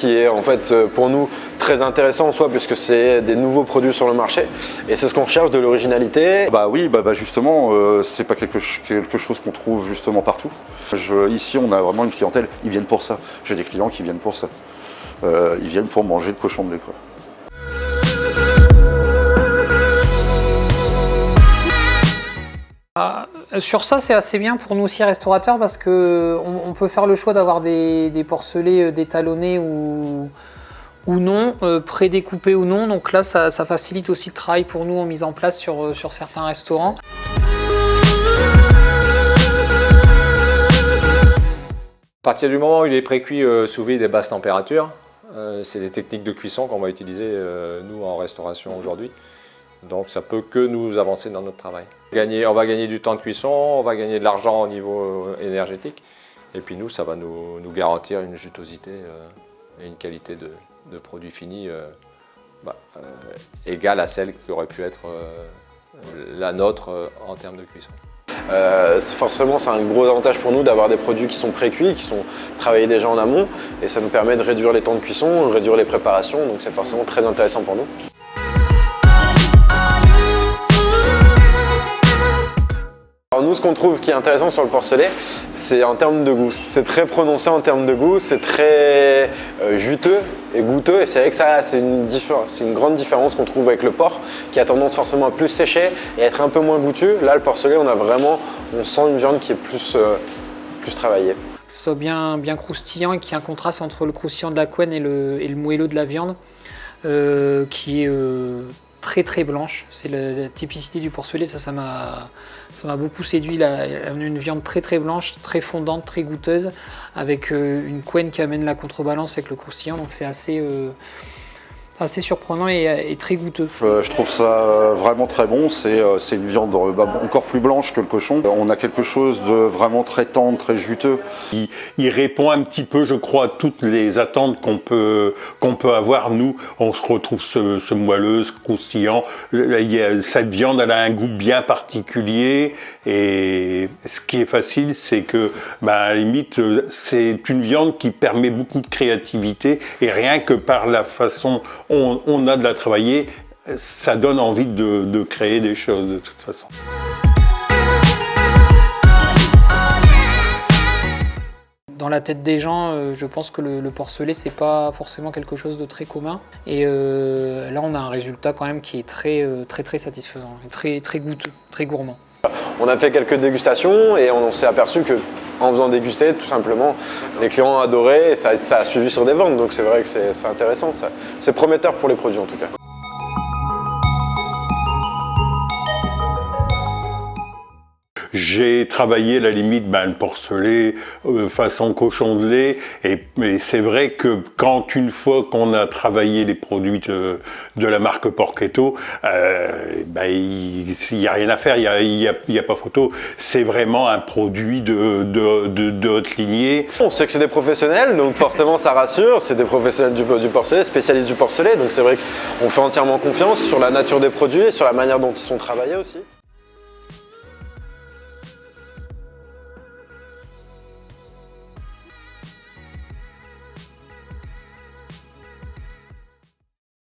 qui est en fait pour nous très intéressant en soi puisque c'est des nouveaux produits sur le marché et c'est ce qu'on recherche, de l'originalité. Oui, justement, c'est pas quelque chose qu'on trouve justement partout. Ici, on a vraiment une clientèle, ils viennent pour ça. J'ai des clients qui viennent pour ça. Ils viennent pour manger de cochon de lait, quoi. Sur ça, c'est assez bien pour nous aussi restaurateurs parce qu'on peut faire le choix d'avoir des porcelets détalonnés ou non, prédécoupés ou non. Donc là, ça facilite aussi le travail pour nous en mise en place sur certains restaurants. À partir du moment où il est précuit sous vide et basse température, c'est des techniques de cuisson qu'on va utiliser nous en restauration aujourd'hui. Donc ça peut que nous avancer dans notre travail. On va gagner du temps de cuisson, on va gagner de l'argent au niveau énergétique. Et puis nous, ça va nous garantir une jutosité et une qualité de produit fini égale à celle qui aurait pu être la nôtre en termes de cuisson. Forcément, c'est un gros avantage pour nous d'avoir des produits qui sont pré-cuits, qui sont travaillés déjà en amont. Et ça nous permet de réduire les temps de cuisson, réduire les préparations. Donc c'est forcément très intéressant pour nous. Alors nous, ce qu'on trouve qui est intéressant sur le porcelet, c'est en termes de goût. C'est très prononcé en termes de goût, c'est très juteux et goûteux. Et c'est vrai que ça, c'est une grande différence qu'on trouve avec le porc, qui a tendance forcément à plus sécher et à être un peu moins goûteux. Là, le porcelet, on sent une viande qui est plus travaillée. Que ce soit bien croustillant et qu'il y ait un contraste entre le croustillant de la couenne et le moelleux de la viande, qui est très blanche. C'est la typicité du porcelet, ça m'a beaucoup séduit. On a une viande très blanche, très fondante, très goûteuse, avec une couenne qui amène la contrebalance avec le croustillant, donc c'est assez surprenant et très goûteux. Je trouve ça vraiment très bon, c'est une viande encore plus blanche que le cochon. On a quelque chose de vraiment très tendre, très juteux. Il répond un petit peu, je crois, à toutes les attentes qu'on peut avoir. Nous, on se retrouve ce moelleux, ce croustillant. Cette viande, elle a un goût bien particulier et ce qui est facile, c'est que, à la limite, c'est une viande qui permet beaucoup de créativité et rien que par la façon on a de la travailler, ça donne envie de créer des choses de toute façon. Dans la tête des gens, je pense que le porcelet, c'est pas forcément quelque chose de très commun. Et là, on a un résultat quand même qui est très satisfaisant, très goûteux, très gourmand. On a fait quelques dégustations et on s'est aperçu que en faisant déguster, tout simplement, les clients ont adoré et ça a suivi sur des ventes. Donc c'est vrai que c'est intéressant, c'est prometteur pour les produits en tout cas. J'ai travaillé à la limite le porcelet façon cochon de lait mais c'est vrai que quand une fois qu'on a travaillé les produits de la marque Porchetto, il n'y a rien à faire, il y a pas photo. C'est vraiment un produit de haute lignée. On sait que c'est des professionnels, donc forcément ça rassure. C'est des professionnels du porcelet, spécialistes du porcelet, donc c'est vrai qu'on fait entièrement confiance sur la nature des produits et sur la manière dont ils sont travaillés aussi.